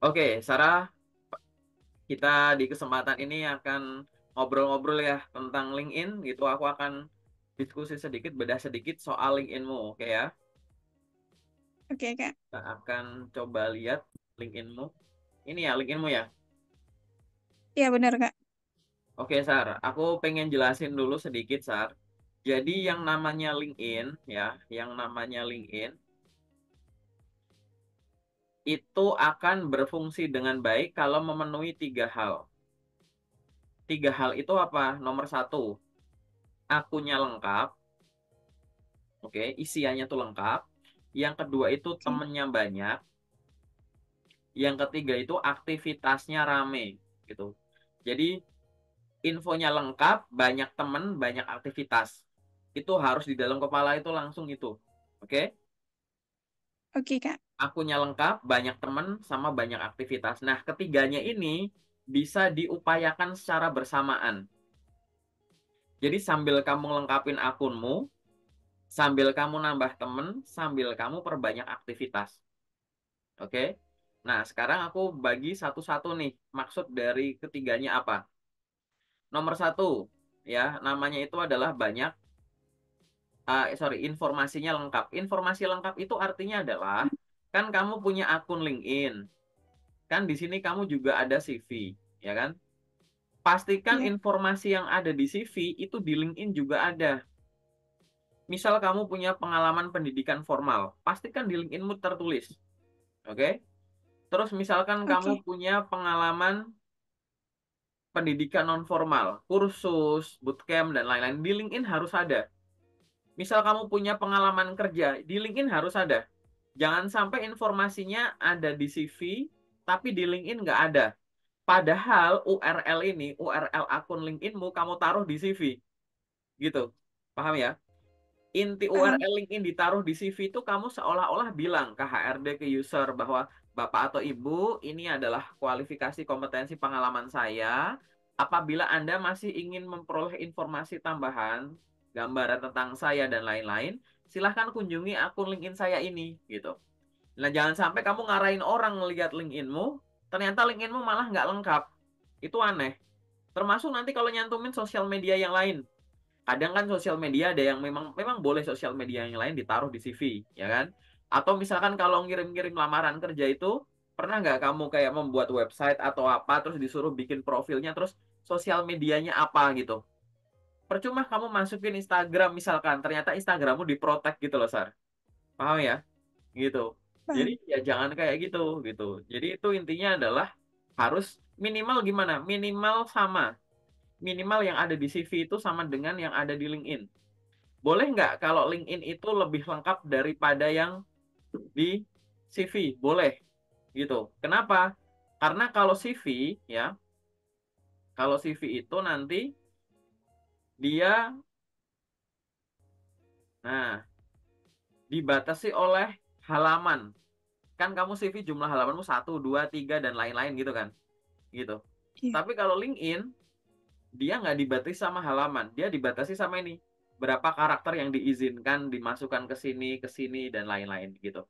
Oke, Sarah, kita di kesempatan ini akan ngobrol-ngobrol ya tentang LinkedIn gitu. Aku akan diskusi sedikit, bedah sedikit soal LinkedInmu, oke ya? Oke, Kak. Kita akan coba lihat LinkedInmu. Ini ya LinkedInmu ya. Iya, benar, Kak. Oke, Sar, aku pengen jelasin dulu sedikit, Sar. Jadi yang namanya LinkedIn ya, yang namanya LinkedIn itu akan berfungsi dengan baik kalau memenuhi tiga hal. Tiga hal itu apa? Nomor satu, akunnya lengkap. Oke, isiannya tuh lengkap. Yang kedua itu Oke. temennya banyak. Yang ketiga itu aktivitasnya rame gitu. Jadi infonya lengkap, banyak temen, banyak aktivitas. Itu harus di dalam kepala itu langsung itu. Oke, Oke, Kak. akunnya lengkap, banyak temen, sama banyak aktivitas. Nah, ketiganya ini bisa diupayakan secara bersamaan. Jadi sambil kamu lengkapin akunmu, sambil kamu nambah temen, sambil kamu perbanyak aktivitas. Oke. Nah, sekarang aku bagi satu-satu nih. Maksud dari ketiganya apa? Nomor satu, ya, namanya itu adalah banyak, informasinya lengkap. Informasi lengkap itu artinya adalah, kan kamu punya akun LinkedIn, kan di sini kamu juga ada CV, ya kan? Pastikan Iya. informasi yang ada di CV itu di LinkedIn juga ada. Misal kamu punya pengalaman pendidikan formal, pastikan di LinkedInmu tertulis, oke? Terus misalkan kamu Oke. punya pengalaman pendidikan non formal, kursus, bootcamp dan lain-lain di LinkedIn harus ada. Misal kamu punya pengalaman kerja, di LinkedIn harus ada. Jangan sampai informasinya ada di CV, tapi di LinkedIn nggak ada. Padahal URL ini, URL akun LinkedInmu kamu taruh di CV, gitu. Paham ya? Inti Paham. URL LinkedIn ditaruh di CV itu kamu seolah-olah bilang ke HRD, ke user bahwa Bapak atau Ibu, ini adalah kualifikasi kompetensi pengalaman saya. Apabila Anda masih ingin memperoleh informasi tambahan, gambaran tentang saya dan lain-lain, silahkan kunjungi akun LinkedIn saya ini, gitu. Nah, jangan sampai kamu ngarahin orang ngelihat LinkedInmu, ternyata LinkedInmu malah nggak lengkap. Itu aneh. Termasuk nanti kalau nyantumin sosial media yang lain. Kadang kan sosial media ada yang memang memang boleh sosial media yang lain ditaruh di CV, ya kan? Atau misalkan kalau ngirim-ngirim lamaran kerja itu, pernah nggak kamu kayak membuat website atau apa, terus disuruh bikin profilnya, terus sosial medianya apa gitu? Percuma kamu masukin Instagram misalkan, ternyata Instagrammu diprotek gitu loh, Sar. Paham ya? Gitu. Jadi Paham. ya jangan kayak gitu, gitu. Jadi itu intinya adalah harus minimal gimana? Minimal sama. Minimal yang ada di CV itu sama dengan yang ada di LinkedIn. Boleh nggak kalau LinkedIn itu lebih lengkap daripada yang di CV? Boleh, gitu. Kenapa? Karena kalau CV, ya, kalau CV itu nanti dia, nah, dibatasi oleh halaman. Kan kamu CV jumlah halamanmu satu, 2, 3, dan lain-lain gitu kan? Gitu. Iya. Tapi kalau LinkedIn, dia nggak dibatasi sama halaman. Dia dibatasi sama ini. Berapa karakter yang diizinkan dimasukkan ke sini, dan lain-lain gitu.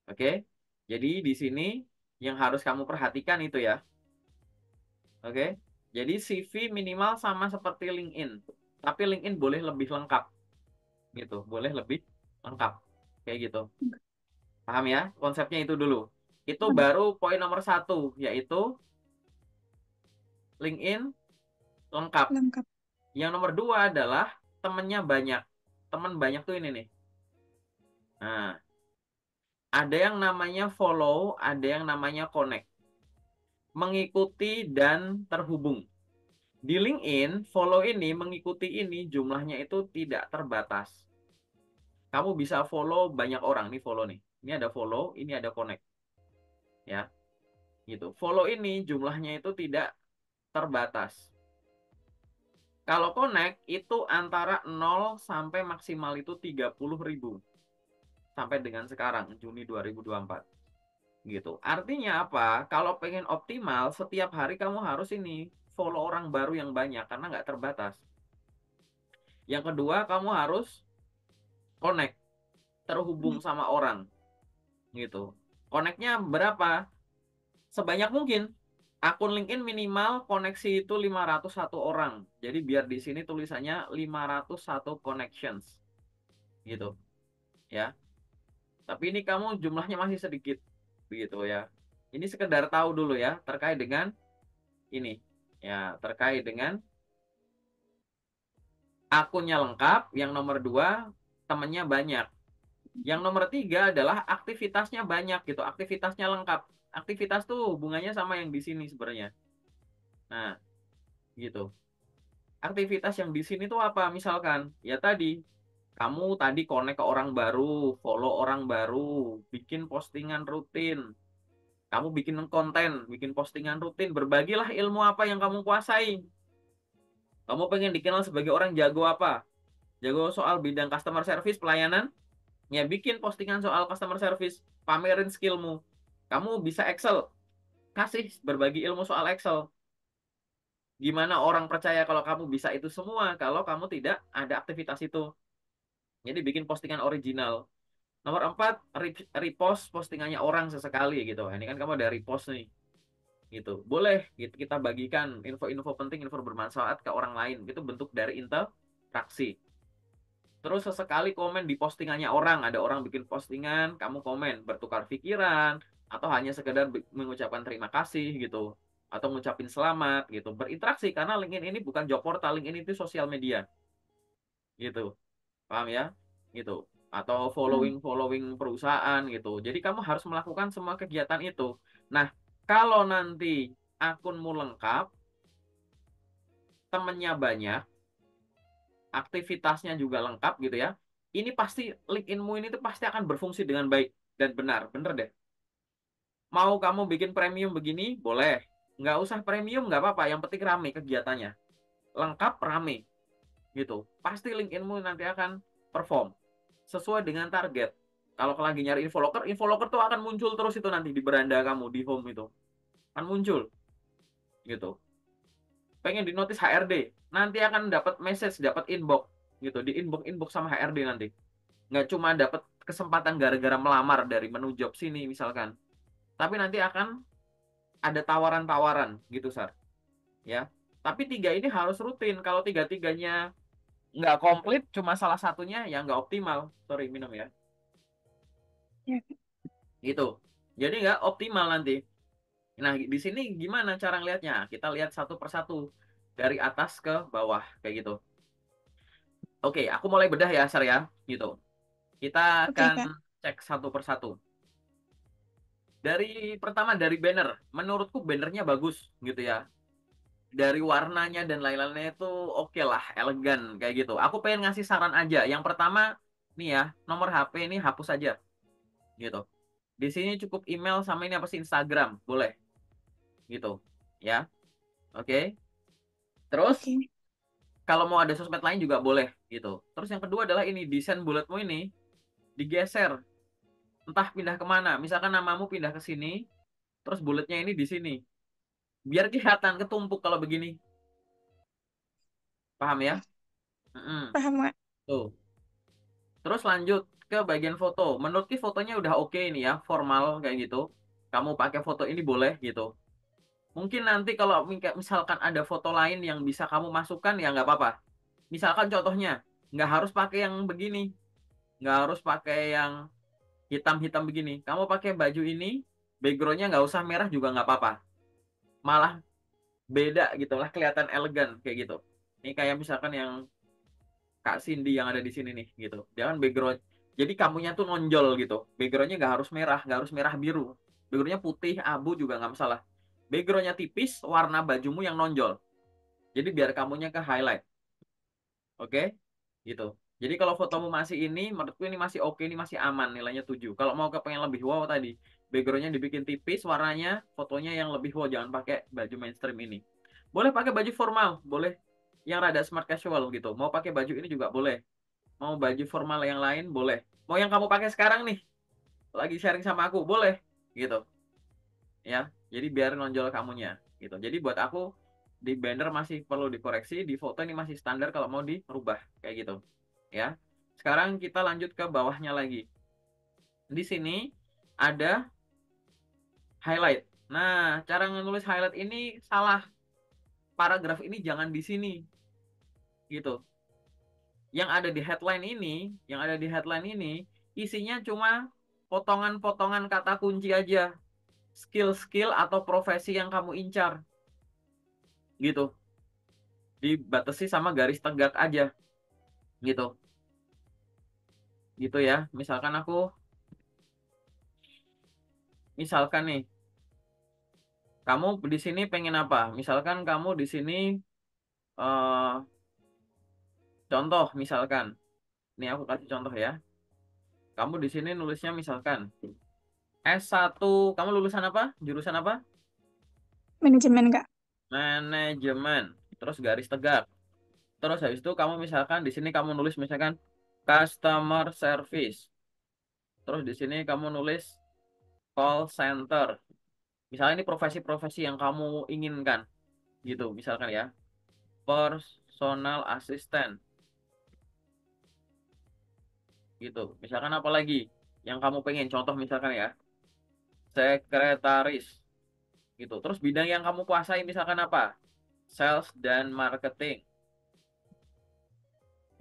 Oke? Jadi di sini yang harus kamu perhatikan itu ya. Oke? Jadi CV minimal sama seperti LinkedIn. Tapi LinkedIn boleh lebih lengkap gitu. Boleh lebih lengkap. Kayak gitu. Paham ya? Konsepnya itu dulu. Itu Paham. baru poin nomor satu, yaitu LinkedIn lengkap. Lengkap. Yang nomor dua adalah temennya banyak. Temen banyak tuh ini nih. Nah, ada yang namanya follow, ada yang namanya connect. Mengikuti dan terhubung. Di LinkedIn, follow ini, mengikuti ini, jumlahnya itu tidak terbatas. Kamu bisa follow banyak orang, nih follow nih. Ini ada follow, ini ada connect. Ya, gitu. Follow ini jumlahnya itu tidak terbatas. Kalau connect itu antara 0 sampai maksimal itu 30.000. Sampai dengan sekarang, Juni 2024. Gitu. Artinya apa? Kalau pengen optimal, setiap hari kamu harus ini, follow orang baru yang banyak, karena nggak terbatas. Yang kedua, kamu harus connect, terhubung Nek. sama orang gitu. Connectnya berapa? sebanyak mungkin. Akun LinkedIn minimal koneksi itu 501 orang. Jadi biar di sini tulisannya 501 connections. Gitu ya. Tapi ini kamu jumlahnya masih sedikit. Begitu ya. Ini sekedar tahu dulu ya terkait dengan ini. Ya, terkait dengan akunnya lengkap. Yang nomor 2, temennya banyak. Yang nomor 3 adalah aktivitasnya banyak gitu. Aktivitasnya lengkap. Aktivitas tuh hubungannya sama yang di sini sebenarnya. Nah, gitu. Aktivitas yang di sini tuh apa? Misalkan, ya tadi, kamu tadi connect ke orang baru, follow orang baru, bikin postingan rutin. Kamu bikin konten, bikin postingan rutin, berbagilah ilmu apa yang kamu kuasai. Kamu pengen dikenal sebagai orang jago apa? Jago soal bidang customer service, pelayanan, ya bikin postingan soal customer service, pamerin skillmu. Kamu bisa Excel, kasih berbagi ilmu soal Excel. Gimana orang percaya kalau kamu bisa itu semua kalau kamu tidak ada aktivitas itu. Jadi bikin postingan original. Nomor 4, repost postingannya orang sesekali gitu. Ini kan kamu ada repost nih. Gitu. Boleh gitu kita bagikan info-info penting, info bermanfaat ke orang lain. Itu bentuk dari interaksi. Terus sesekali komen di postingannya orang. Ada orang bikin postingan, kamu komen, bertukar pikiran, atau hanya sekedar mengucapkan terima kasih gitu. Atau ngucapin selamat gitu. Berinteraksi, karena LinkedIn ini bukan job portal, LinkedIn itu sosial media. Gitu. Paham ya? Gitu. Atau Paham. following perusahaan gitu. Jadi kamu harus melakukan semua kegiatan itu. Nah, kalau nanti akunmu lengkap, temennya banyak, aktivitasnya juga lengkap gitu ya. Ini pasti LinkedIn-mu ini tuh pasti akan berfungsi dengan baik dan benar. Bener deh. Mau kamu bikin premium begini, boleh. Nggak usah premium, nggak apa-apa. Yang penting rame kegiatannya. Lengkap, rame. Gitu. Pasti LinkedIn-mu nanti akan perform. Sesuai dengan target. Kalau lagi nyari infoloker, infoloker tuh akan muncul terus itu nanti di beranda kamu, di home itu. Akan muncul. Gitu. Pengen di notice HRD. Nanti akan dapat message, dapat inbox. Gitu. Di inbox sama HRD nanti. Nggak cuma dapat kesempatan gara-gara melamar dari menu job sini misalkan, tapi nanti akan ada tawaran-tawaran gitu Sar ya. Tapi 3 ini harus rutin. Kalau tiga-tiganya nggak komplit, cuma salah satunya ya nggak optimal. Sorry, minum ya. Ya, Kak. Gitu, jadi nggak optimal nanti. Nah, di sini gimana cara ngelihatnya? Kita lihat satu persatu dari atas ke bawah kayak gitu. Oke, aku mulai bedah ya Sar ya, gitu. Kita Oke, akan Kak. cek satu persatu. Dari pertama dari banner, menurutku bannernya bagus gitu ya. Dari warnanya dan lain-lainnya itu oke lah, elegan kayak gitu. Aku pengen ngasih saran aja. Yang pertama nih ya, nomor HP ini hapus aja gitu. Di sini cukup email sama ini apa sih Instagram, boleh gitu. Ya, oke. Terus Oke. kalau mau ada sosmed lain juga boleh gitu. Terus yang kedua adalah ini desain bulletmu ini digeser, entah pindah kemana. Misalkan namamu pindah ke sini, terus bulletnya ini di sini. Biar kelihatan ketumpuk kalau begini. Paham ya? Oh, Mm-mm. paham, Kak. Tuh. Terus lanjut ke bagian foto. Menurutku fotonya udah oke ini ya, formal kayak gitu. Kamu pakai foto ini boleh gitu. Mungkin nanti kalau misalkan ada foto lain yang bisa kamu masukkan ya nggak apa-apa. Misalkan contohnya, nggak harus pakai yang begini. Nggak harus pakai yang hitam-hitam begini. Kamu pakai baju ini, backgroundnya nggak usah merah juga nggak apa-apa. Malah beda gitu lah, kelihatan elegan kayak gitu. Ini kayak misalkan yang Kak Cindy yang ada di sini nih gitu. Jangan background. Jadi kamunya tuh nonjol gitu. Backgroundnya nggak harus merah biru. Backgroundnya putih, abu juga nggak masalah. Backgroundnya tipis, warna bajumu yang nonjol. Jadi biar kamunya ke highlight. Oke? Gitu. Jadi kalau fotomu masih ini, menurutku ini masih oke, ini masih aman, nilainya 7. Kalau mau kepengen lebih wow tadi, backgroundnya dibikin tipis, warnanya, fotonya yang lebih wow, jangan pakai baju mainstream ini. Boleh pakai baju formal, boleh yang rada smart casual gitu. Mau pakai baju ini juga boleh. Mau baju formal yang lain boleh. Mau yang kamu pakai sekarang nih, lagi sharing sama aku, boleh gitu. Ya. Jadi biar nonjol kamunya gitu. Jadi buat aku di banner masih perlu dikoreksi, di foto ini masih standar kalau mau dirubah kayak gitu. Ya. Sekarang kita lanjut ke bawahnya lagi. Di sini ada highlight. Nah, cara menulis highlight ini salah. Paragraf ini jangan di sini, gitu. Yang ada di headline ini, isinya cuma potongan-potongan kata kunci aja, skill-skill atau profesi yang kamu incar, gitu. Dibatasi sama garis tegak aja, gitu. Gitu ya. Misalkan nih, kamu di sini pengen apa? Misalkan kamu di sini eh, contoh misalkan, nih aku kasih contoh ya. Kamu di sini nulisnya misalkan S1, kamu lulusan apa? Jurusan apa? Manajemen, Kak. Manajemen. Terus garis tegak. Terus habis itu kamu misalkan di sini kamu nulis misalkan customer service. Terus di sini kamu nulis call center. Misalnya ini profesi-profesi yang kamu inginkan gitu misalkan ya. Personal assistant gitu. Misalkan apa lagi yang kamu pengen contoh misalkan ya. Sekretaris gitu. Terus bidang yang kamu kuasai misalkan apa? Sales dan marketing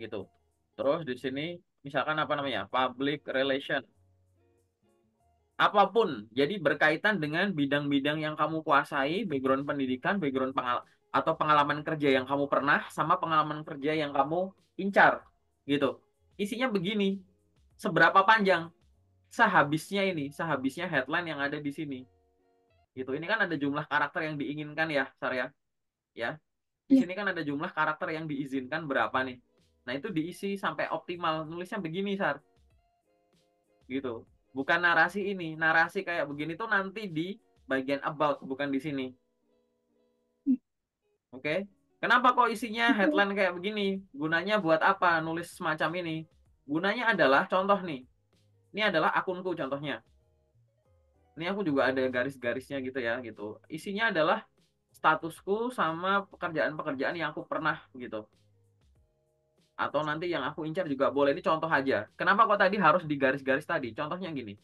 gitu. Terus di sini misalkan apa namanya? Public relation. Apapun, jadi berkaitan dengan bidang-bidang yang kamu kuasai, background pendidikan, atau pengalaman kerja yang kamu pernah, sama pengalaman kerja yang kamu incar, gitu. Isinya begini, seberapa panjang? Sehabisnya headline yang ada di sini, gitu. Ini kan ada jumlah karakter yang diinginkan ya, Sar ya. Ya, di Iya. sini kan ada jumlah karakter yang diizinkan berapa nih? Nah itu diisi sampai optimal, nulisnya begini, Sar, gitu. Bukan narasi ini, narasi kayak begini tuh nanti di bagian about, bukan di sini. Oke? Kenapa kok isinya Oke. headline kayak begini? Gunanya buat apa nulis semacam ini? Gunanya adalah contoh nih. Ini adalah akunku contohnya. Ini aku juga ada garis-garisnya gitu ya, gitu. Isinya adalah statusku sama pekerjaan-pekerjaan yang aku pernah gitu. Atau nanti yang aku incar juga boleh. Ini contoh aja. Kenapa kok tadi harus di garis-garis tadi? Contohnya gini.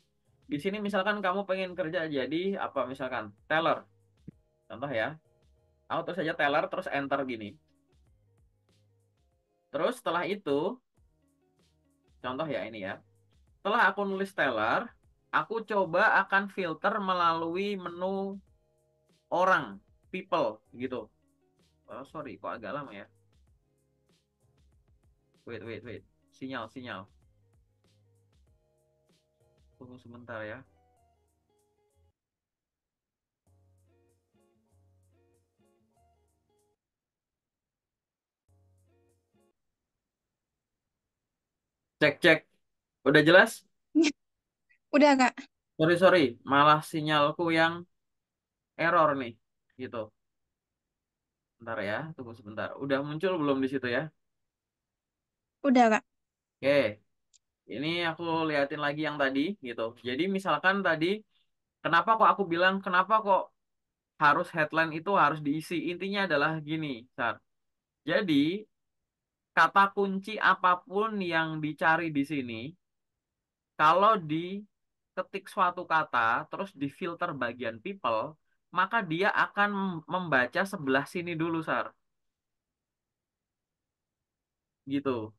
Di sini misalkan kamu pengen kerja jadi apa misalkan teller. Contoh ya. Aku terus saja teller terus enter gini. Terus setelah itu, contoh ya ini ya. Setelah aku nulis teller, aku coba akan filter melalui menu orang, people gitu. Oh, sorry, kok agak lama ya. Wait, wait, wait. Sinyal, sinyal. Tunggu sebentar ya. Cek, cek. Udah jelas? Udah, Kak. Sorry, sorry. Malah sinyalku yang error nih. Gitu. Bentar ya, tunggu sebentar. Udah muncul belum di situ ya? Udah, Kak. Oke, ini aku liatin lagi yang tadi gitu. Jadi misalkan tadi, kenapa kok harus headline itu harus diisi? Intinya adalah gini, Sar. Jadi, kata kunci apapun yang dicari di sini, kalau diketik suatu kata, terus difilter bagian people, maka dia akan membaca sebelah sini dulu, Sar. Gitu.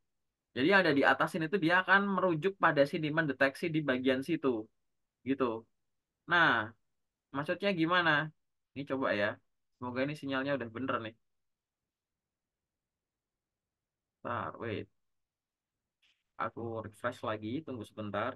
Jadi yang ada di atas ini tuh dia akan merujuk pada sini, mendeteksi di bagian situ. Gitu. Nah, maksudnya gimana? Ini coba ya. Semoga ini sinyalnya udah bener nih. Bentar, wait. Aku refresh lagi, tunggu sebentar.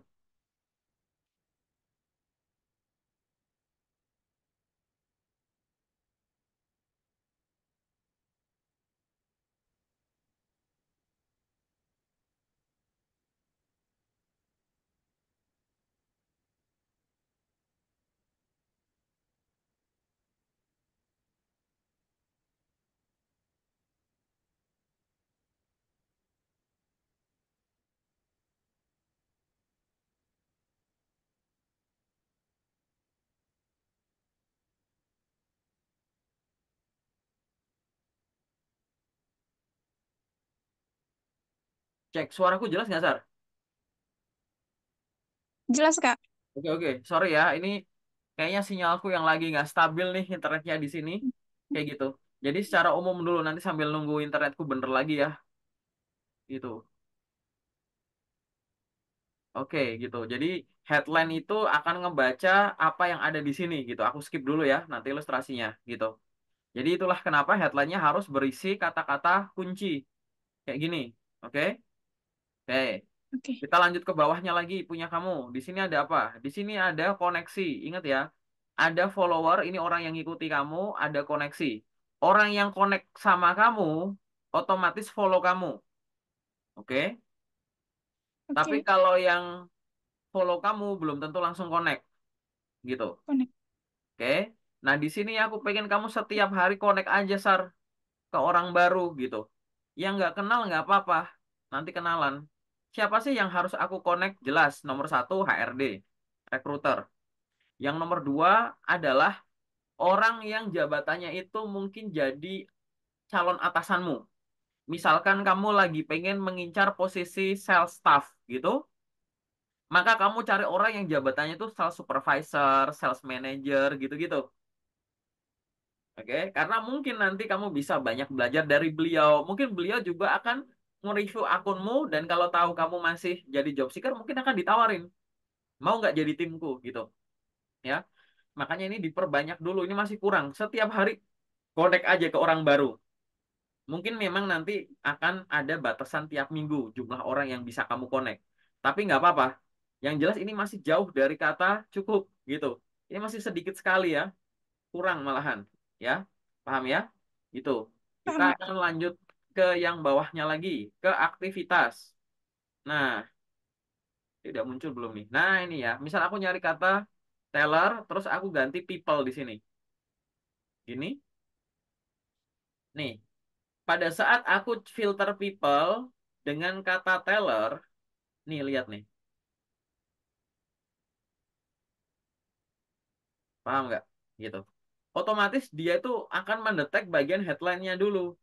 Cek, suaraku jelas nggak, Sar? Jelas, Kak. Oke, oke. Sorry ya, ini kayaknya sinyalku yang lagi nggak stabil nih internetnya di sini. Kayak gitu. Jadi secara umum dulu nanti sambil nunggu internetku bener lagi ya. Gitu. Oke, gitu. Jadi headline itu akan ngebaca apa yang ada di sini gitu. Aku skip dulu ya nanti ilustrasinya gitu. Jadi itulah kenapa headline-nya harus berisi kata-kata kunci kayak gini. Oke? Oke. Oke. Kita lanjut ke bawahnya lagi punya kamu. Di sini ada apa? Di sini ada koneksi. Ingat ya. Ada follower, ini orang yang ngikuti kamu, ada koneksi. Orang yang connect sama kamu otomatis follow kamu. Oke? Tapi Oke. kalau yang follow kamu belum tentu langsung connect gitu. Connect. Oke? Nah, di sini aku pengen kamu setiap hari connect aja, Sar, ke orang baru gitu. Yang nggak kenal nggak apa-apa, nanti kenalan. Siapa sih yang harus aku connect? Jelas, nomor satu HRD, recruiter. Yang nomor dua adalah orang yang jabatannya itu mungkin jadi calon atasanmu. Misalkan kamu lagi pengen mengincar posisi sales staff gitu, maka kamu cari orang yang jabatannya itu sales supervisor, sales manager gitu-gitu. Oke, karena mungkin nanti kamu bisa banyak belajar dari beliau. Mungkin beliau juga akan nge-review akunmu dan kalau tahu kamu masih jadi job seeker, mungkin akan ditawarin. Mau nggak jadi timku gitu, ya. Makanya ini diperbanyak dulu. Ini masih kurang. Setiap hari connect aja ke orang baru. Mungkin memang nanti akan ada batasan tiap minggu jumlah orang yang bisa kamu connect. Tapi nggak apa-apa. Yang jelas ini masih jauh dari kata cukup gitu. Ini masih sedikit sekali ya. Kurang malahan, ya. Paham ya? Gitu. Kita Paham, Kak. akan lanjut ke yang bawahnya lagi, ke aktivitas. Nah, ini udah muncul belum nih? Nah, ini ya. Misal aku nyari kata teller, terus aku ganti people di sini. Gini. Nih, pada saat aku filter people dengan kata teller, nih lihat nih. Paham nggak? Gitu. Otomatis dia itu akan mendetek bagian headline-nya dulu.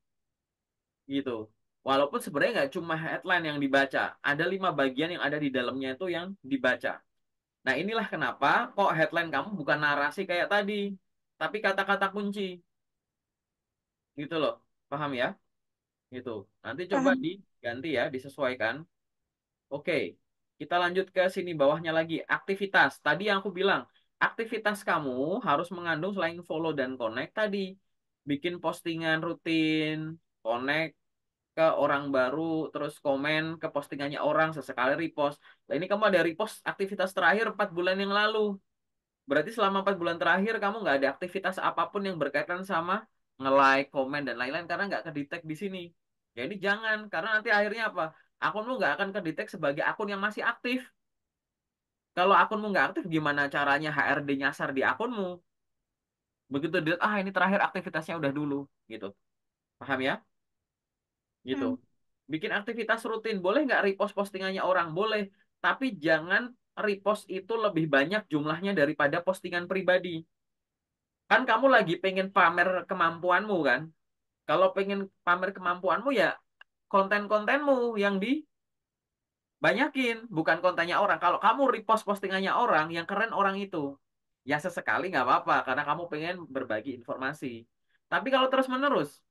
Gitu. Walaupun sebenarnya nggak cuma headline yang dibaca, ada 5 bagian yang ada di dalamnya itu yang dibaca. Nah inilah kenapa kok headline kamu bukan narasi kayak tadi, tapi kata-kata kunci, gitu loh, paham ya? Gitu. Nanti coba Paham. diganti ya, disesuaikan. Oke, kita lanjut ke sini bawahnya lagi, aktivitas. Tadi yang aku bilang, aktivitas kamu harus mengandung selain follow dan connect tadi, bikin postingan rutin, connect ke orang baru, terus komen ke postingannya orang, sesekali repost. Nah, ini kamu ada repost aktivitas terakhir 4 bulan yang lalu. Berarti selama 4 bulan terakhir kamu nggak ada aktivitas apapun yang berkaitan sama nge-like, komen, dan lain-lain karena nggak kedetek di sini. Ya ini jangan, karena nanti akhirnya apa? Akunmu nggak akan kedetek sebagai akun yang masih aktif. Kalau akunmu nggak aktif, gimana caranya HRD nyasar di akunmu? Begitu dilihat, ah ini terakhir aktivitasnya udah dulu, gitu. Paham ya? Gitu. Paham. Bikin aktivitas rutin, boleh nggak repost postingannya orang? Boleh. Tapi jangan repost itu lebih banyak jumlahnya daripada postingan pribadi. Kan kamu lagi pengen pamer kemampuanmu kan? Kalau pengen pamer kemampuanmu ya konten-kontenmu yang dibanyakin, bukan kontennya orang. Kalau kamu repost postingannya orang, yang keren orang itu. Ya sesekali nggak apa-apa, karena kamu pengen berbagi informasi. Tapi kalau terus-menerus,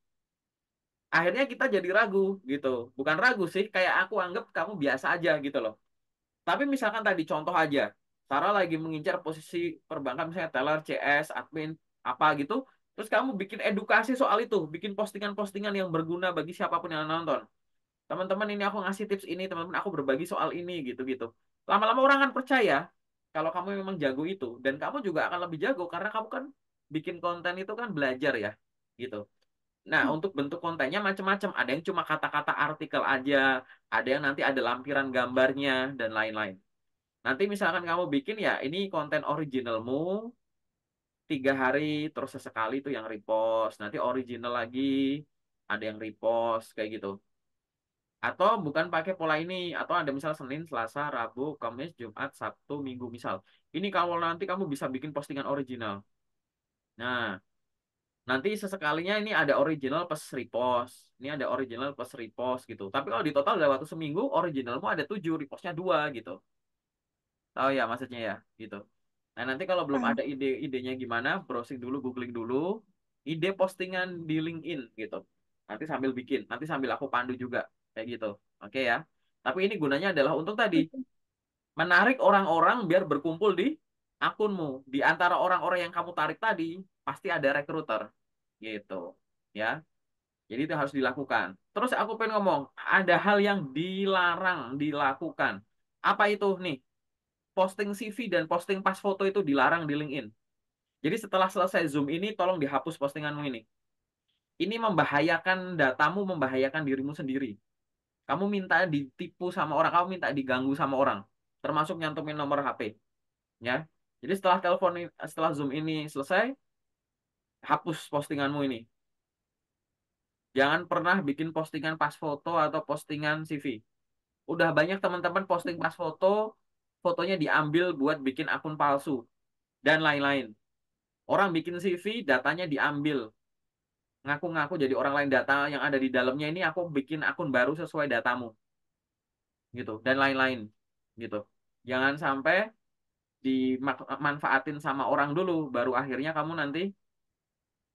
akhirnya kita jadi ragu gitu. Bukan ragu sih, kayak aku anggap kamu biasa aja gitu loh. Tapi misalkan tadi contoh aja, Sarah lagi mengincar posisi perbankan misalnya teller, CS, admin, apa gitu. Terus kamu bikin edukasi soal itu, bikin postingan-postingan yang berguna bagi siapapun yang nonton. Teman-teman ini aku ngasih tips ini, teman-teman aku berbagi soal ini gitu-gitu. Lama-lama orang akan percaya kalau kamu memang jago itu dan kamu juga akan lebih jago karena kamu kan bikin konten itu kan belajar ya, gitu. Nah, untuk bentuk kontennya macam-macam. Ada yang cuma kata-kata artikel aja, ada yang nanti ada lampiran gambarnya dan lain-lain. Nanti misalkan kamu bikin ya ini konten originalmu 3 hari terus sesekali itu yang repost. Nanti original lagi ada yang repost kayak gitu. Atau bukan pakai pola ini. Atau ada misal Senin, Selasa, Rabu, Kamis, Jumat, Sabtu, Minggu misal. Ini kalau nanti kamu bisa bikin postingan original. Nah, nanti sesekalinya ini ada original plus repost. Ini ada original plus repost gitu. Tapi kalau di total dalam waktu seminggu, originalmu ada 7, repostnya 2 gitu. Tahu ya maksudnya ya? Gitu. Nah, nanti kalau belum Paham. ada ide-idenya gimana, browsing dulu, googling dulu, ide postingan di LinkedIn gitu. Nanti sambil bikin, nanti sambil aku pandu juga, kayak gitu. Oke ya. Tapi ini gunanya adalah untuk tadi, Oke. menarik orang-orang biar berkumpul di akunmu. Di antara orang-orang yang kamu tarik tadi, pasti ada recruiter, gitu. Ya, jadi itu harus dilakukan. Terus aku pengen ngomong, ada hal yang dilarang dilakukan. Apa itu nih? Posting CV dan posting pas foto itu dilarang di LinkedIn. Jadi setelah selesai Zoom ini, tolong dihapus postinganmu ini. Ini membahayakan datamu, membahayakan dirimu sendiri. Kamu minta ditipu sama orang, kamu minta diganggu sama orang. Termasuk nyantumin nomor HP. Ya. Jadi setelah Zoom ini selesai, hapus postinganmu ini. Jangan pernah bikin postingan pas foto atau postingan CV. Udah banyak teman-teman posting pas foto, fotonya diambil buat bikin akun palsu dan lain-lain. Orang bikin CV, datanya diambil, ngaku-ngaku jadi orang lain, data yang ada di dalamnya ini aku bikin akun baru sesuai datamu gitu dan lain-lain gitu. Jangan sampai dimanfaatin sama orang dulu baru akhirnya kamu nanti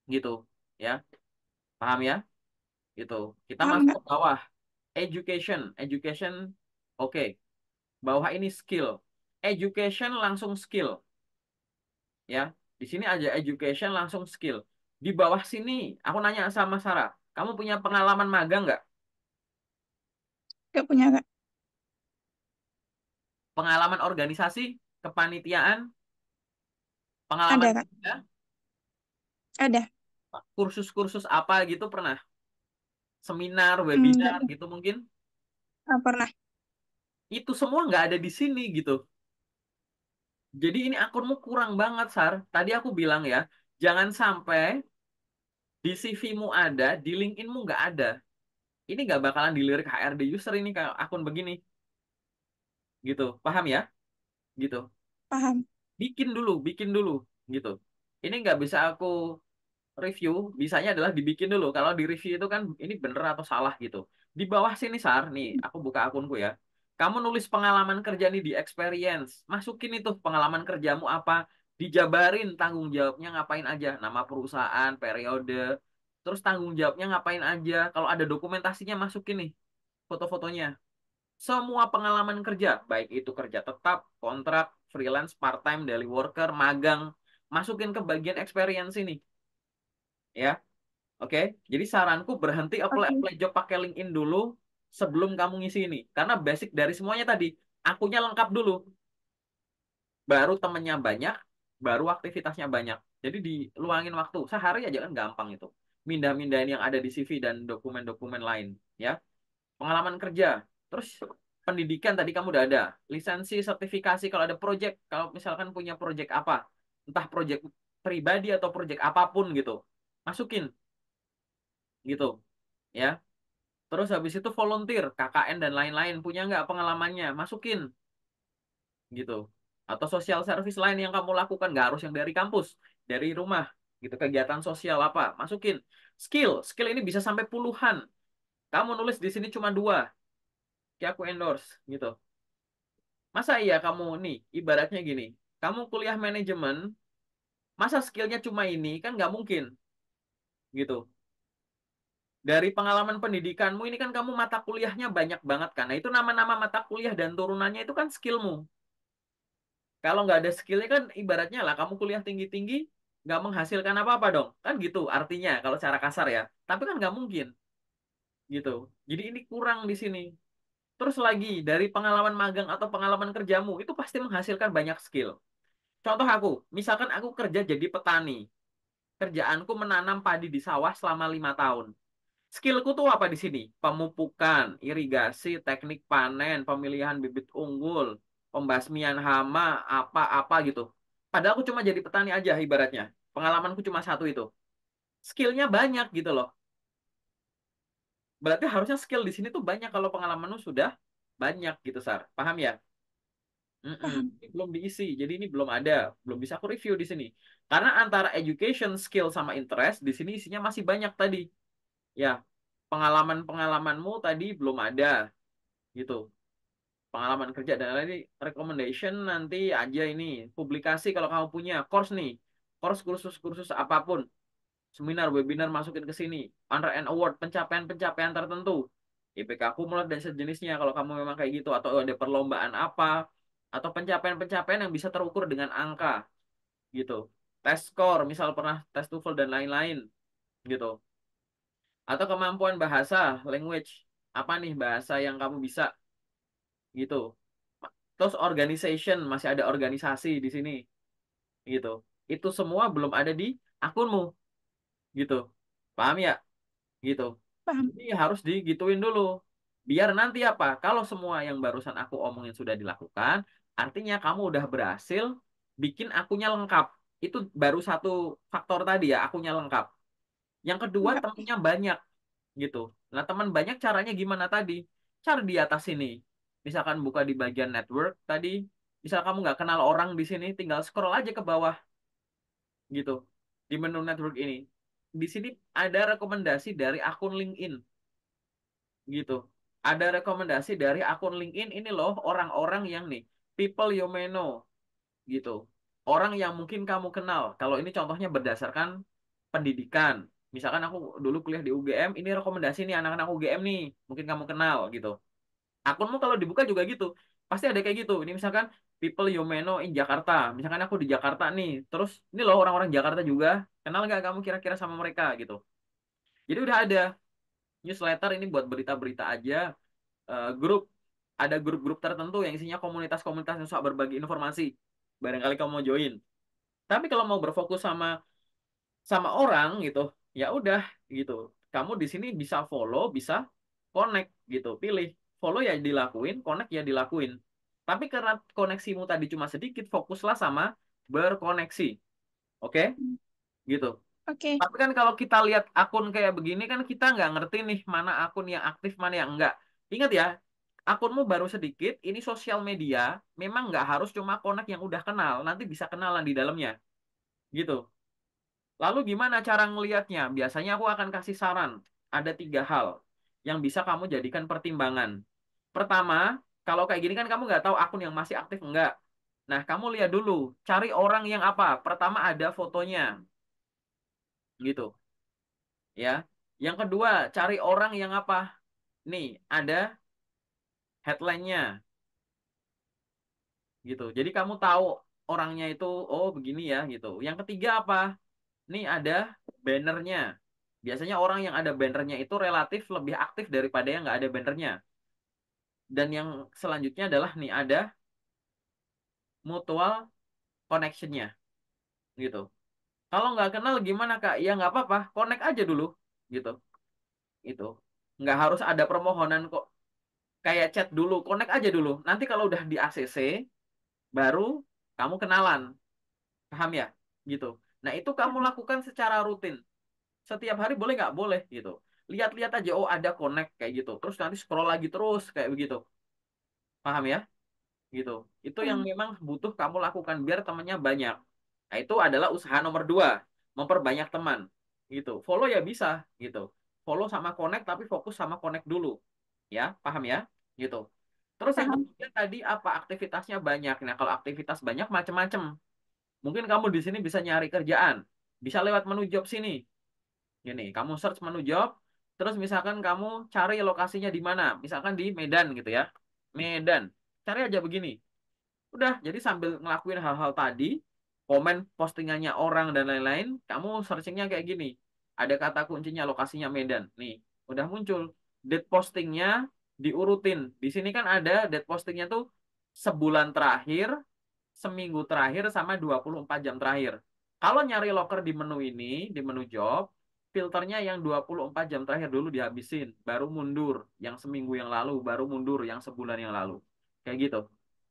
gitu ya. Paham ya? Gitu. Kita Paham masuk nggak? ke bawah. Education, education oke. Bawah ini skill. Education langsung skill ya. Di sini aja education langsung skill. Di bawah sini aku nanya sama Sarah, kamu punya pengalaman magang nggak? Nggak punya Kak. Pengalaman organisasi, kepanitiaan, pengalaman Ada Kak. kerja, Ada. kursus-kursus apa gitu pernah? Seminar, Nggak webinar pernah. gitu mungkin? Nggak pernah. Itu semua nggak ada di sini gitu. Jadi ini akunmu kurang banget, Sar. Tadi aku bilang ya, jangan sampai di CV-mu ada, di LinkedIn-mu nggak ada. Ini nggak bakalan dilirik HRD user ini kayak akun begini, gitu. Paham ya? Gitu. Paham. Bikin dulu, gitu. Ini nggak bisa aku review, bisanya adalah dibikin dulu. Kalau di review itu kan ini bener atau salah gitu. Di bawah sini, Sar, nih, aku buka akunku ya. Kamu nulis pengalaman kerja nih di experience. Masukin itu pengalaman kerjamu apa. Dijabarin tanggung jawabnya ngapain aja. Nama perusahaan, periode. Terus tanggung jawabnya ngapain aja. Kalau ada dokumentasinya masukin nih foto-fotonya. Semua pengalaman kerja, baik itu kerja tetap, kontrak, freelance, part-time, daily worker, magang. Masukin ke bagian experience ini. Ya, oke, jadi saranku berhenti Oke. apply job pakai LinkedIn dulu sebelum kamu ngisi ini. Karena basic dari semuanya tadi, akunya lengkap dulu, baru temennya banyak, baru aktivitasnya banyak. Jadi diluangin waktu, sehari aja kan gampang itu. Mindah-mindahin yang ada di CV dan dokumen-dokumen lain, ya. Pengalaman kerja, terus pendidikan tadi kamu udah ada, lisensi, sertifikasi kalau ada project, kalau misalkan punya project apa, entah project pribadi atau project apapun gitu, masukin gitu, ya. Terus habis itu volunteer, KKN dan lain-lain. Punya nggak pengalamannya? Masukin gitu. Atau sosial service lain yang kamu lakukan. Nggak harus yang dari kampus, dari rumah. Gitu, kegiatan sosial apa? Masukin. Skill ini bisa sampai puluhan. Kamu nulis di sini cuma dua. Kayak aku endorse gitu. Masa iya kamu nih, ibaratnya gini. Kamu kuliah manajemen, masa skillnya cuma ini? Kan nggak mungkin gitu. Dari pengalaman pendidikanmu ini kan kamu mata kuliahnya banyak banget kan. Nah itu nama-nama mata kuliah dan turunannya itu kan skillmu. Kalau nggak ada skillnya kan ibaratnya lah kamu kuliah tinggi-tinggi nggak menghasilkan apa-apa dong. Kan gitu artinya kalau cara kasar ya. Tapi kan nggak mungkin gitu. Jadi ini kurang di sini. Terus lagi dari pengalaman magang atau pengalaman kerjamu itu pasti menghasilkan banyak skill. Contoh aku, misalkan aku kerja jadi petani. Kerjaanku menanam padi di sawah selama 5 tahun. Skillku tuh apa di sini? Pemupukan, irigasi, teknik panen, pemilihan bibit unggul, pembasmian hama, apa-apa gitu. Padahal aku cuma jadi petani aja ibaratnya. Pengalamanku cuma satu itu. Skillnya banyak gitu loh. Berarti harusnya skill di sini tuh banyak kalau pengalamanmu sudah banyak gitu, Sar. Paham ya? Mm-mm. Paham. Ini belum diisi, jadi ini belum ada, belum bisa aku review di sini. Karena antara education, skill, sama interest, di sini isinya masih banyak tadi. Ya, pengalaman-pengalamanmu tadi belum ada gitu. pengalaman kerja dan lain-lain, ini recommendation nanti aja ini, publikasi kalau kamu punya, course nih, course kursus-kursus apapun, seminar, webinar masukin ke sini, under and award, pencapaian-pencapaian tertentu, IPK kumulat dan sejenisnya kalau kamu memang kayak gitu, atau ada perlombaan apa, atau pencapaian-pencapaian yang bisa terukur dengan angka gitu. Tes skor, misal pernah tes TOEFL dan lain-lain gitu. Atau kemampuan bahasa, language, apa nih bahasa yang kamu bisa gitu. Terus organization, masih ada organisasi di sini gitu. Itu semua belum ada di akunmu gitu. Paham ya? Gitu. Paham. Jadi harus digituin dulu. Biar nanti apa? Kalau semua yang barusan aku omongin sudah dilakukan, artinya kamu udah berhasil bikin akunnya lengkap. Itu baru satu faktor tadi ya, akunnya lengkap. Yang kedua, Ya. temennya banyak gitu. Nah, teman banyak caranya gimana tadi? Cari di atas sini. Misalkan buka di bagian network tadi, misal kamu nggak kenal orang di sini, tinggal scroll aja ke bawah gitu di menu network ini. Di sini ada rekomendasi dari akun LinkedIn gitu. Ada rekomendasi dari akun LinkedIn ini loh orang-orang yang nih people you may know gitu. Orang yang mungkin kamu kenal. Kalau ini contohnya berdasarkan pendidikan. Misalkan aku dulu kuliah di UGM, ini rekomendasi nih anak-anak UGM nih, mungkin kamu kenal gitu. Akunmu kalau dibuka juga gitu, pasti ada kayak gitu. Ini misalkan people you may know in Jakarta. Misalkan aku di Jakarta nih, terus ini loh orang-orang Jakarta juga, kenal nggak kamu kira-kira sama mereka gitu. Jadi udah ada newsletter ini buat berita-berita aja, grup, ada grup-grup tertentu yang isinya komunitas-komunitas yang suka berbagi informasi. Barangkali kamu mau join. Tapi kalau mau berfokus sama sama orang gitu, ya udah gitu. Kamu di sini bisa follow, bisa connect gitu. Pilih follow ya dilakuin, connect ya dilakuin. Tapi karena koneksimu tadi cuma sedikit, fokuslah sama berkoneksi. Oke? Gitu. Oke. Tapi kan kalau kita lihat akun kayak begini kan kita nggak ngerti nih mana akun yang aktif, mana yang enggak. Ingat ya, akunmu baru sedikit, ini sosial media, memang nggak harus cuma connect yang udah kenal, nanti bisa kenalan di dalamnya. Gitu. Lalu gimana cara ngelihatnya? Biasanya aku akan kasih saran. Ada 3 hal yang bisa kamu jadikan pertimbangan. Pertama, kalau kayak gini kan kamu nggak tahu akun yang masih aktif enggak. Nah, kamu lihat dulu, cari orang yang apa. Pertama ada fotonya, gitu, ya. Yang kedua, cari orang yang apa? Nih, ada headline-nya, gitu. Jadi kamu tahu orangnya itu, oh begini ya, gitu. Yang ketiga apa? Nih ada bannernya. Biasanya orang yang ada bannernya itu relatif lebih aktif daripada yang nggak ada bannernya. Dan yang selanjutnya adalah nih ada mutual connection-nya gitu. Kalau nggak kenal gimana Kak? Ya nggak apa-apa, connect aja dulu gitu. Itu nggak harus ada permohonan kok. Kayak chat dulu, connect aja dulu. Nanti kalau udah di ACC, baru kamu kenalan. Paham ya? Gitu. Nah itu kamu lakukan secara rutin. Setiap hari boleh nggak? Boleh gitu. Lihat-lihat aja, oh ada connect kayak gitu. Terus nanti scroll lagi terus kayak begitu. Paham ya? Gitu. Itu yang Paham. memang butuh kamu lakukan biar temannya banyak. Nah, itu adalah usaha nomor 2, memperbanyak teman. Gitu. Follow ya bisa, gitu. Follow sama connect tapi fokus sama connect dulu. Ya, paham ya? Gitu. Terus yang Paham. ketiga tadi apa aktivitasnya banyak. Nah, kalau aktivitas banyak macam-macam. Mungkin kamu di sini bisa nyari kerjaan. Bisa lewat menu job sini. Gini, kamu search menu job, terus misalkan kamu cari lokasinya di mana. Misalkan di Medan gitu ya. Medan. Cari aja begini. Udah, jadi sambil ngelakuin hal-hal tadi, komen postingannya orang dan lain-lain, kamu searchingnya kayak gini. Ada kata kuncinya lokasinya Medan. Nih, udah muncul. Date postingnya diurutin. Di sini kan ada date postingnya tuh sebulan terakhir, seminggu terakhir, sama 24 jam terakhir. Kalau nyari loker di menu ini, di menu job, filternya yang 24 jam terakhir dulu dihabisin. Baru mundur. Yang seminggu yang lalu, baru mundur yang sebulan yang lalu. Kayak gitu.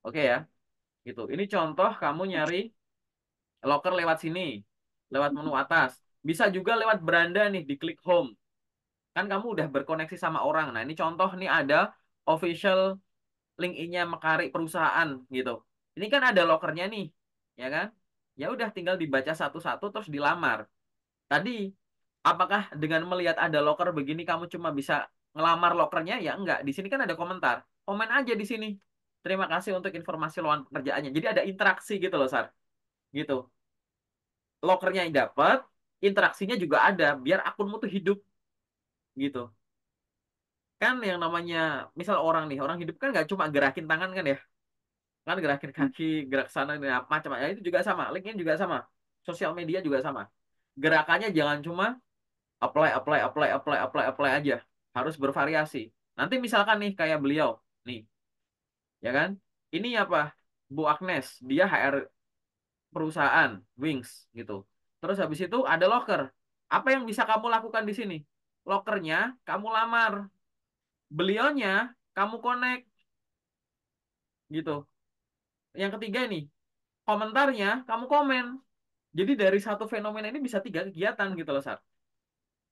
Oke ya? Gitu. Ini contoh kamu Oke. nyari locker lewat sini, lewat menu atas. Bisa juga lewat beranda nih, di klik home. Kan kamu udah berkoneksi sama orang. Nah, ini contoh nih ada official LinkedIn-nya Mekari perusahaan gitu. Ini kan ada lokernya nih, ya kan? Ya udah tinggal dibaca satu-satu terus dilamar. Tadi apakah dengan melihat ada loker begini kamu cuma bisa ngelamar lokernya? Ya enggak. Di sini kan ada komentar. Komen aja di sini. Terima kasih untuk informasi lowongan pekerjaannya. Jadi ada interaksi gitu loh, Sar. Gitu. Lokernya yang dapat, interaksinya juga ada biar akunmu tuh hidup gitu. Kan yang namanya misal orang nih, orang hidup kan nggak cuma gerakin tangan kan ya. Kan gerakin kaki, gerak sana dan macam-macam. Itu juga sama. LinkedIn juga sama. Sosial media juga sama. Gerakannya jangan cuma apply apply apply apply apply apply aja, harus bervariasi. Nanti misalkan nih kayak beliau nih, ya kan, ini apa, Bu Agnes, dia HR perusahaan Wings gitu. Terus habis itu ada locker, apa yang bisa kamu lakukan di sini? Lokernya kamu lamar, beliaunya kamu connect gitu. Yang ketiga ini, komentarnya kamu komen. Jadi dari satu fenomena ini bisa tiga kegiatan gitu loh, Sar.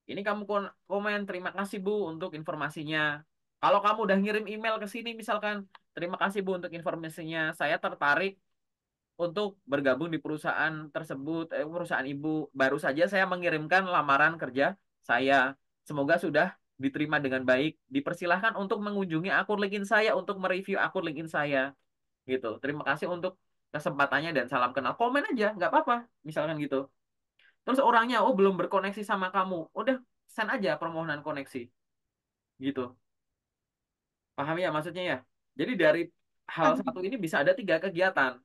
Ini kamu komen, terima kasih Bu untuk informasinya. Kalau kamu udah ngirim email ke sini misalkan, terima kasih Bu untuk informasinya. Saya tertarik untuk bergabung di perusahaan tersebut, perusahaan Ibu. Baru saja saya mengirimkan lamaran kerja saya. Semoga sudah diterima dengan baik. Dipersilahkan untuk mengunjungi akun LinkedIn saya untuk mereview akun LinkedIn saya. Gitu. Terima kasih untuk kesempatannya dan salam kenal. Komen aja, nggak apa-apa. Misalkan gitu. Terus orangnya, oh belum berkoneksi sama kamu. Udah, send aja permohonan koneksi. Gitu. Paham ya maksudnya ya? Jadi dari hal satu Paham. ini bisa ada tiga kegiatan.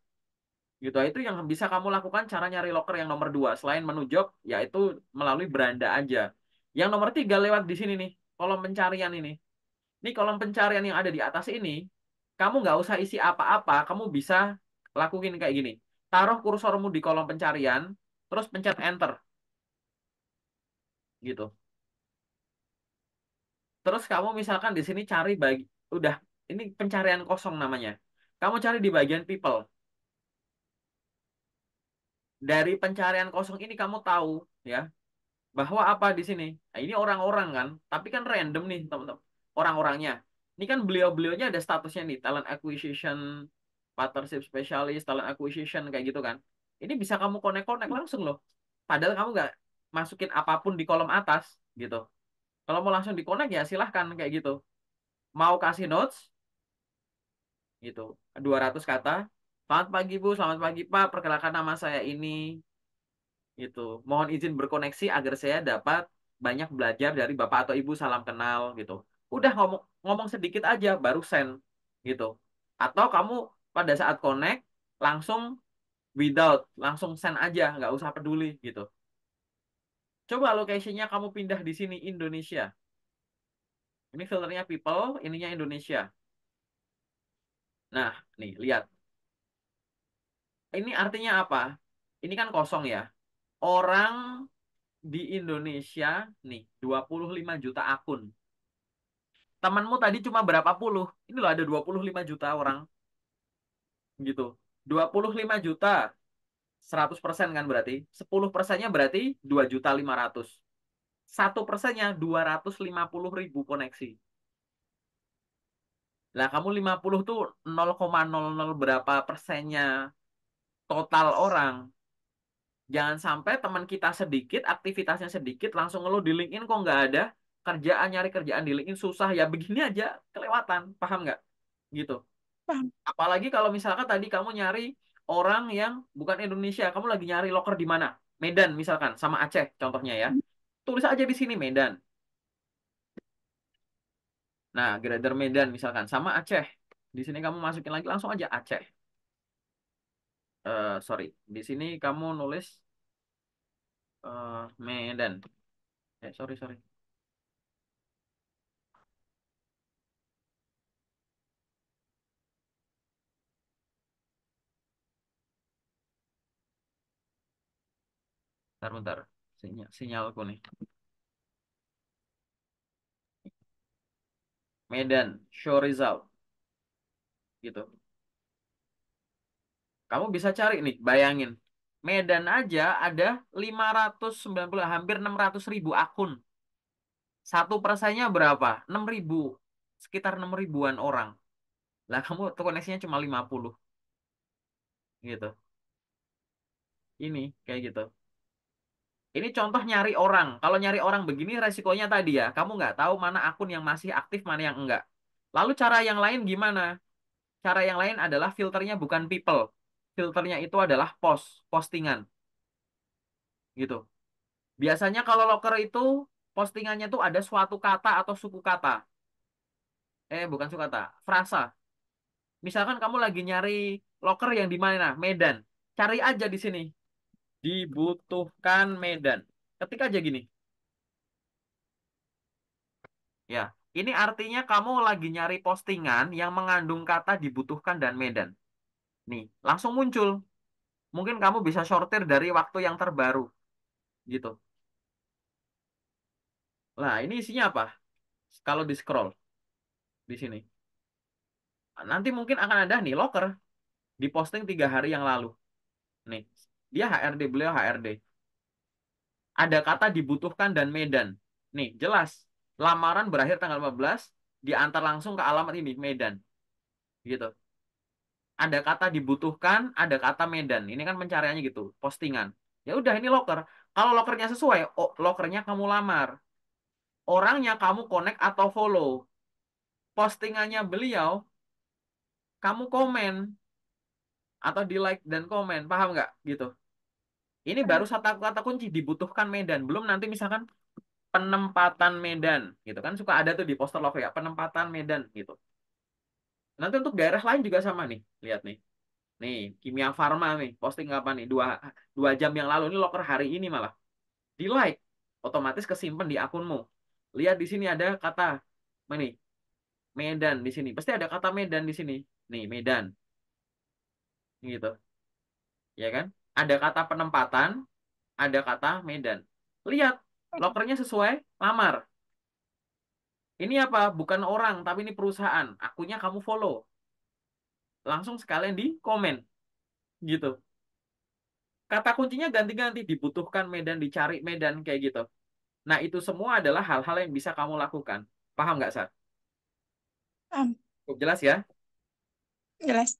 Gitu. Itu yang bisa kamu lakukan cara nyari loker yang nomor dua. Selain menu job, yaitu melalui beranda aja. Yang nomor tiga lewat di sini nih. Kolom pencarian ini. Ini kolom pencarian yang ada di atas ini. Kamu nggak usah isi apa-apa. Kamu bisa lakuin kayak gini. Taruh kursormu di kolom pencarian. Terus pencet enter. Gitu. Terus kamu misalkan di sini cari udah, ini pencarian kosong namanya. Kamu cari di bagian people. Dari pencarian kosong ini kamu tahu ya bahwa apa di sini. Nah, ini orang-orang kan, tapi kan random nih teman-teman. Orang-orangnya. Ini kan beliau-beliaunya ada statusnya nih, talent acquisition, partnership specialist, talent acquisition kayak gitu kan. Ini bisa kamu connect-connect langsung loh. Padahal kamu nggak masukin apapun di kolom atas gitu. Kalau mau langsung di connect ya silahkan kayak gitu. Mau kasih notes gitu, 200 kata. Selamat pagi Bu, selamat pagi Pak, perkenalkan nama saya ini gitu, mohon izin berkoneksi agar saya dapat banyak belajar dari Bapak atau Ibu, salam kenal gitu. Udah ngomong ngomong sedikit aja baru send gitu. Atau kamu pada saat connect langsung langsung send aja, nggak usah peduli gitu. Coba location-nya kamu pindah di sini Indonesia, ini filternya people, ininya Indonesia. Nah nih lihat, ini artinya apa? Ini kan kosong ya. Orang di Indonesia nih 25 juta akun. Temanmu tadi cuma berapa puluh? Ini loh ada 25 juta orang gitu. 25 juta, 100% kan berarti. 10%-nya berarti 2.500.000. 1%-nya 250.000 koneksi. Lah kamu 50 tuh 0,00 berapa persennya total orang. Jangan sampai teman kita sedikit, aktivitasnya sedikit, langsung ngeluh di LinkedIn kok nggak ada kerjaan, nyari kerjaan di LinkedIn susah ya, begini aja kelewatan, paham nggak? Gitu. Paham. Apalagi kalau misalkan tadi kamu nyari orang yang bukan Indonesia, kamu lagi nyari loker di mana? Medan misalkan, sama Aceh contohnya ya. Tulis aja di sini Medan. Nah, Greater Medan misalkan, sama Aceh. Di sini kamu masukin lagi langsung aja Aceh. Sorry, di sini kamu nulis Medan. Sorry sorry. Bentar bentar. Sinyalku nih. Medan, show result gitu. Kamu bisa cari nih, bayangin. Medan aja ada 590, hampir 600.000 akun. 1%-nya berapa? 6.000. Sekitar 6 ribuan orang. Lah kamu tuh koneksinya cuma 50 gitu. Ini kayak gitu. Ini contoh nyari orang. Kalau nyari orang begini resikonya tadi ya, kamu nggak tahu mana akun yang masih aktif, mana yang enggak. Lalu cara yang lain gimana? Cara yang lain adalah filternya bukan people. Filternya itu adalah postingan gitu. Biasanya kalau loker itu postingannya tuh ada suatu kata atau suku kata. Bukan suku kata, frasa. Misalkan kamu lagi nyari loker yang di mana? Medan. Cari aja di sini. Dibutuhkan Medan. Ketik aja gini. Ya, ini artinya kamu lagi nyari postingan yang mengandung kata dibutuhkan dan Medan. Nih, langsung muncul. Mungkin kamu bisa sortir dari waktu yang terbaru, gitu. Nah, ini isinya apa? Kalau di scroll di sini, nanti mungkin akan ada nih loker diposting 3 hari yang lalu. Nih, dia HRD, beliau HRD. Ada kata dibutuhkan dan Medan. Nih, jelas. Lamaran berakhir tanggal 15, diantar langsung ke alamat ini, Medan. Gitu. Ada kata dibutuhkan, ada kata Medan. Ini kan pencariannya gitu, postingan. Ya udah ini loker. Kalau lokernya sesuai, oh, lokernya kamu lamar. Orangnya kamu connect atau follow. Postingannya beliau, kamu komen atau di like dan komen. Paham nggak? Gitu. Ini baru satu kata kunci dibutuhkan Medan. Belum nanti misalkan penempatan Medan gitu kan suka ada tuh di poster logo ya penempatan Medan gitu. Nanti untuk daerah lain juga sama nih. Lihat nih. Nih, Kimia Farma nih posting apa nih? Dua jam yang lalu ini loker hari ini malah. Di like otomatis kesimpan di akunmu. Lihat di sini ada kata mana nih? Medan di sini. Pasti ada kata Medan di sini. Nih, Medan gitu. Ya kan? Ada kata penempatan, ada kata Medan. Lihat, lokernya sesuai lamar. Ini apa? Bukan orang, tapi ini perusahaan. Akunnya kamu follow. Langsung sekalian di komen. Gitu. Kata kuncinya ganti-ganti. Dibutuhkan Medan, dicari Medan, kayak gitu. Nah, itu semua adalah hal-hal yang bisa kamu lakukan. Paham nggak, Sar? Paham. Cukup jelas ya? Jelas.